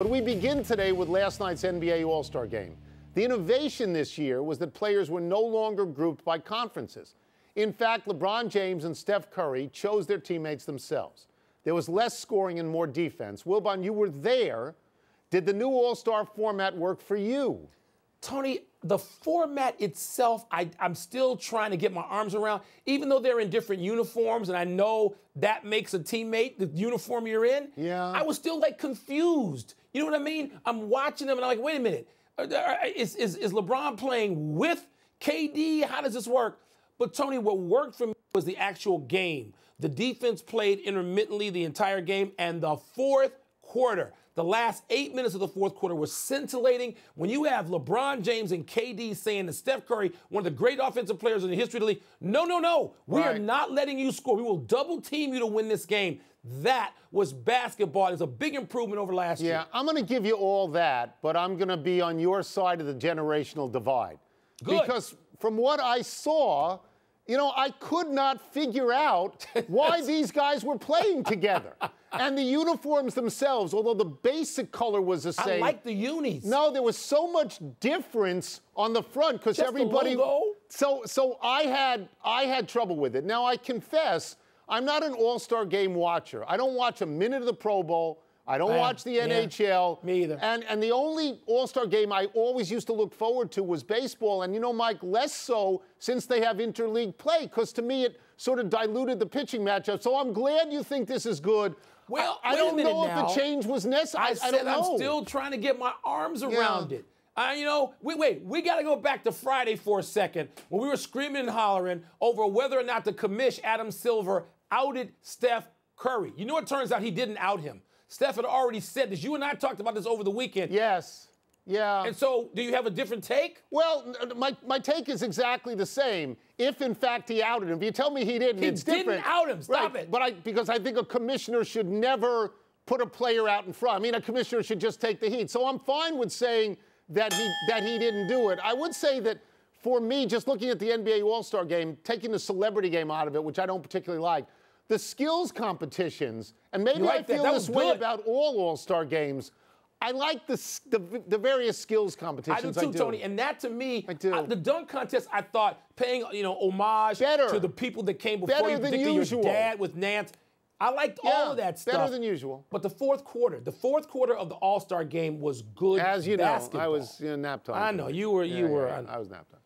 But we begin today with last night's NBA All-Star Game. The innovation this year was that players were no longer grouped by conferences. In fact, LeBron James and Steph Curry chose their teammates themselves. There was less scoring and more defense. Wilbon, you were there. Did the new All-Star format work for you? Tony, the format itself, I'm still trying to get my arms around. Even though they're in different uniforms, and I know that makes a teammate, the uniform you're in, I was still, confused. You know what I mean? I'm watching them, and I'm like, wait a minute. Is LeBron playing with KD? How does this work? But, Tony, what worked for me was the actual game. The defense played intermittently the entire game, and the fourth quarter, the last 8 minutes of the fourth quarter was scintillating. When you have LeBron James and KD saying to Steph Curry, one of the great offensive players in the history of the league, no, we are not letting you score. We will double team you to win this game. That was basketball. It's a big improvement over last year. Yeah, I'm going to give you all that, but I'm going to be on your side of the generational divide. Good. Because from what I saw, I could not figure out why these guys were playing together. And the uniforms themselves, although the basic color was the same. I like the unis. No, there was so much difference on the front because everybody. The logo? So I had trouble with it. Now I confess, I'm not an All-Star game watcher. I don't watch a minute of the Pro Bowl. I don't watch the NHL. Me either. And the only All-Star game I always used to look forward to was baseball. And, Mike, less so since they have interleague play, because to me it sort of diluted the pitching matchup. So I'm glad you think this is good. Well, I don't know if the change was necessary. I don't know. I'm still trying to get my arms around it. We got to go back to Friday for a second when we were screaming and hollering over whether or not the commish, Adam Silver, outed Steph Curry. You know, it turns out he didn't out him. Steph had already said this. You and I talked about this over the weekend. Yes. Yeah. And so, do you have a different take? Well, my take is exactly the same. If, in fact, he outed him. If you tell me he didn't, it's different. He didn't out him. Stop it. But because I think a commissioner should never put a player out in front. I mean, a commissioner should just take the heat. So I'm fine with saying that he didn't do it. I would say that, for me, just looking at the NBA All-Star Game, taking the celebrity game out of it, which I don't particularly like, the skills competitions, and maybe I feel this way about all All-Star games, I like the various skills competitions. I do too, Tony. And that, to me, the dunk contest, I thought, paying homage to the people that came before you, particularly your dad with Nance. I liked all of that stuff. Better than usual. But the fourth quarter of the All-Star game was good basketball. As you know, I was nap time. I know, you were. I was nap time.